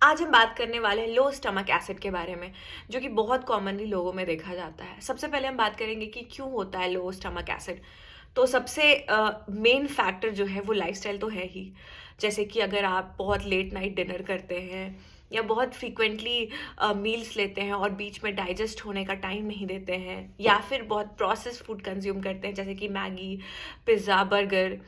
आज हम बात करने वाले हैं लो स्टमक एसिड के बारे में, जो कि बहुत कॉमनली लोगों में देखा जाता है। सबसे पहले हम बात करेंगे कि क्यों होता है लो स्टमक एसिड। तो सबसे मेन फैक्टर जो है वो लाइफस्टाइल तो है ही। जैसे कि अगर आप बहुत लेट नाइट डिनर करते हैं या बहुत फ्रीक्वेंटली मील्स लेते हैं और बीच में डाइजेस्ट होने का टाइम नहीं देते हैं, या फिर बहुत प्रोसेस्ड फूड कंज्यूम करते हैं जैसे कि मैगी, पिज़्ज़ा, बर्गर,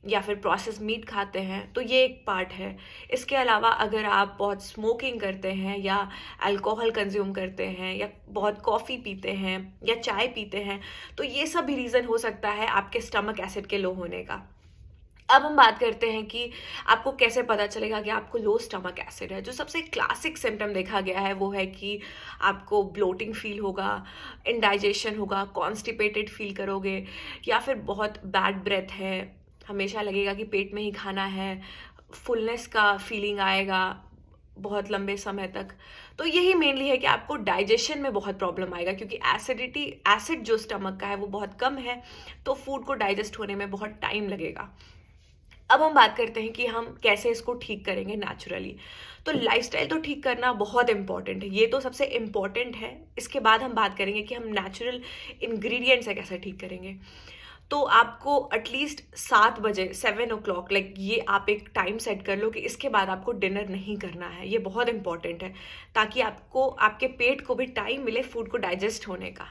या फिर प्रोसेस मीट खाते हैं, तो ये एक पार्ट है। इसके अलावा अगर आप बहुत स्मोकिंग करते हैं या अल्कोहल कंज्यूम करते हैं या बहुत कॉफ़ी पीते हैं या चाय पीते हैं, तो ये सब भी रीज़न हो सकता है आपके स्टमक एसिड के लो होने का। अब हम बात करते हैं कि आपको कैसे पता चलेगा कि आपको लो स्टमक एसिड है। जो सबसे क्लासिक सिम्टम देखा गया है वो है कि आपको ब्लोटिंग फील होगा, इंडाइजेशन होगा, कॉन्स्टिपेटेड फील करोगे, या फिर बहुत बैड ब्रेथ है, हमेशा लगेगा कि पेट में ही खाना है, फुलनेस का फीलिंग आएगा बहुत लंबे समय तक। तो यही मेनली है कि आपको डाइजेशन में बहुत प्रॉब्लम आएगा, क्योंकि एसिड जो स्टमक का है वो बहुत कम है, तो फूड को डाइजेस्ट होने में बहुत टाइम लगेगा। अब हम बात करते हैं कि हम कैसे इसको ठीक करेंगे नेचुरली। तो लाइफस्टाइल तो ठीक करना बहुत इंपॉर्टेंट है, ये तो सबसे इम्पॉर्टेंट है। इसके बाद हम बात करेंगे कि हम नेचुरल इंग्रेडिएंट्स से कैसे ठीक करेंगे। तो आपको एटलीस्ट 7 बजे, 7 o'clock, लाइक ये आप एक टाइम सेट कर लो कि इसके बाद आपको डिनर नहीं करना है। ये बहुत इंपॉर्टेंट है, ताकि आपको आपके पेट को भी टाइम मिले फूड को डाइजेस्ट होने का।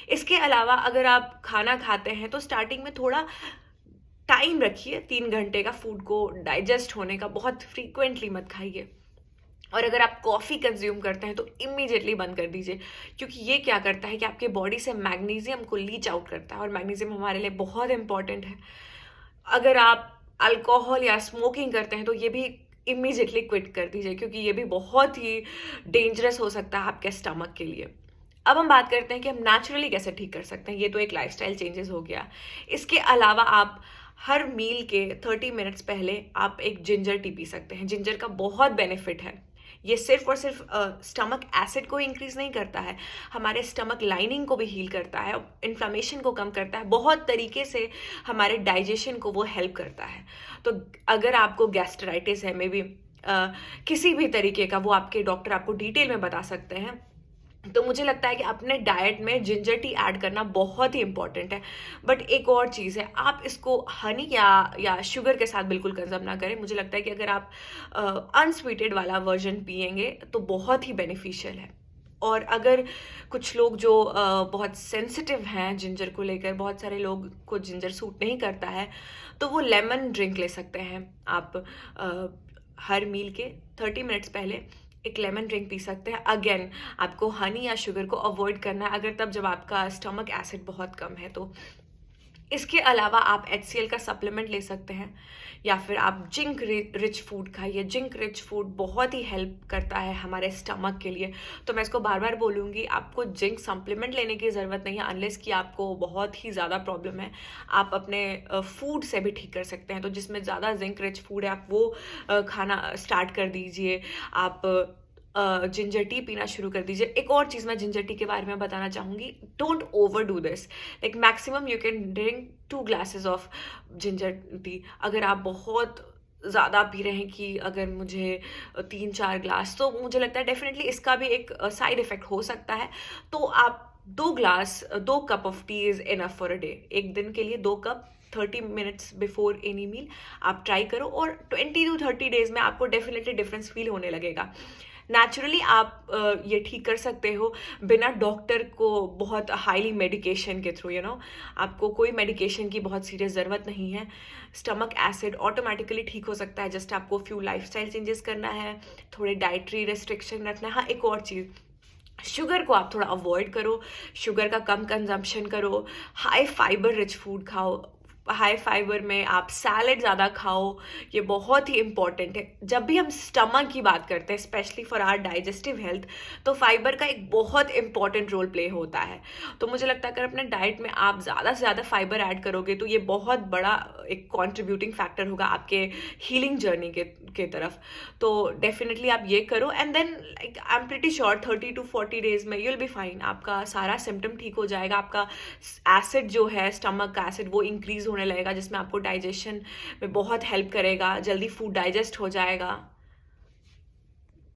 इसके अलावा अगर आप खाना खाते हैं तो स्टार्टिंग में थोड़ा टाइम रखिए, 3 घंटे का फूड को डाइजेस्ट होने का। बहुत फ्रीक्वेंटली मत खाइए। और अगर आप कॉफ़ी कंज्यूम करते हैं तो इमीडिएटली बंद कर दीजिए, क्योंकि ये क्या करता है कि आपके बॉडी से मैग्नीशियम को लीच आउट करता है, और मैग्नीशियम हमारे लिए बहुत इंपॉर्टेंट है। अगर आप अल्कोहल या स्मोकिंग करते हैं तो ये भी इमीडिएटली क्विट कर दीजिए, क्योंकि ये भी बहुत ही डेंजरस हो सकता है आपके स्टमक के लिए। अब हम बात करते हैं कि हम नेचुरली कैसे ठीक कर सकते हैं। ये तो एक लाइफस्टाइल चेंजेस हो गया। इसके अलावा आप हर मील के 30 मिनट्स पहले आप एक जिंजर टी पी सकते हैं। जिंजर का बहुत बेनिफिट है। ये सिर्फ और सिर्फ स्टमक एसिड को इंक्रीज नहीं करता है, हमारे स्टमक लाइनिंग को भी हील करता है, इन्फ्लामेशन को कम करता है, बहुत तरीके से हमारे डाइजेशन को वो हेल्प करता है। तो अगर आपको गैस्ट्राइटिस है, मे बी किसी भी तरीके का, वो आपके डॉक्टर आपको डिटेल में बता सकते हैं। तो मुझे लगता है कि अपने डाइट में जिंजर टी ऐड करना बहुत ही इंपॉर्टेंट है। बट एक और चीज़ है, आप इसको हनी या शुगर के साथ बिल्कुल कंज्यूम ना करें। मुझे लगता है कि अगर आप अनस्वीटेड वाला वर्जन पियेंगे तो बहुत ही बेनिफिशियल है। और अगर कुछ लोग जो बहुत सेंसिटिव हैं जिंजर को लेकर, बहुत सारे लोग को जिंजर सूट नहीं करता है, तो वो लेमन ड्रिंक ले सकते हैं। आप हर मील के 30 मिनट्स पहले एक लेमन ड्रिंक पी सकते हैं। अगेन, आपको हनी या शुगर को अवॉइड करना है, अगर तब जब आपका स्टमक एसिड बहुत कम है तो। इसके अलावा आप HCl का सप्लीमेंट ले सकते हैं, या फिर आप जिंक रिच फूड खाइए। जिंक रिच फूड बहुत ही हेल्प करता है हमारे स्टमक के लिए। तो मैं इसको बार बार बोलूँगी, आपको जिंक सप्लीमेंट लेने की ज़रूरत नहीं है, अनलेस कि आपको बहुत ही ज़्यादा प्रॉब्लम है। आप अपने फूड से भी ठीक कर सकते हैं। तो जिसमें ज़्यादा जिंक रिच फूड है, आप वो खाना स्टार्ट कर दीजिए। आप जिंजर टी पीना शुरू कर दीजिए। एक और चीज़ मैं जिंजर टी के बारे में बताना चाहूँगी, don't over do this. Like maximum you can drink 2 glasses of ginger tea. अगर आप बहुत ज़्यादा पी रहे हैं कि अगर मुझे 3-4 ग्लास, तो मुझे लगता है डेफिनेटली इसका भी एक साइड इफ़ेक्ट हो सकता है। तो आप 2 cup of tea is enough for a day. एक दिन के लिए 2 cup, 30 minutes before any meal आप ट्राई करो, और 20 to 30 डेज में आपको डेफिनेटली डिफरेंस फील होने लगेगा। नेचुरली आप ये ठीक कर सकते हो बिना डॉक्टर को बहुत हाईली मेडिकेशन के थ्रू, आपको कोई मेडिकेशन की बहुत सीरियस ज़रूरत नहीं है। स्टमक एसिड ऑटोमेटिकली ठीक हो सकता है। जस्ट आपको फ्यू लाइफस्टाइल चेंजेस करना है, थोड़े डाइटरी रेस्ट्रिक्शन रखना है। हाँ, एक और चीज़, शुगर को आप थोड़ा अवॉइड करो, शुगर का कम कंजम्पशन करो, हाई फाइबर रिच फूड खाओ। हाई फाइबर में आप सैलड ज़्यादा खाओ, ये बहुत ही इंपॉर्टेंट है। जब भी हम स्टमक की बात करते हैं, specially for our digestive health, तो फाइबर का एक बहुत इंपॉर्टेंट रोल प्ले होता है। तो मुझे लगता है अगर अपने डाइट में आप ज़्यादा से ज़्यादा फाइबर ऐड करोगे तो ये बहुत बड़ा एक कॉन्ट्रीब्यूटिंग फैक्टर होगा आपके हीलिंग जर्नी के तरफ। तो डेफिनेटली आप ये करो, and then like I am pretty sure 30 to 40 days में यू विल बी फाइन। आपका सारा सिम्टम ठीक हो जाएगा। आपका एसिड जो है, स्टमक का एसिड, वो इंक्रीज होने लगेगा, जिसमें आपको डाइजेशन में बहुत हेल्प करेगा, जल्दी फूड डाइजेस्ट हो जाएगा।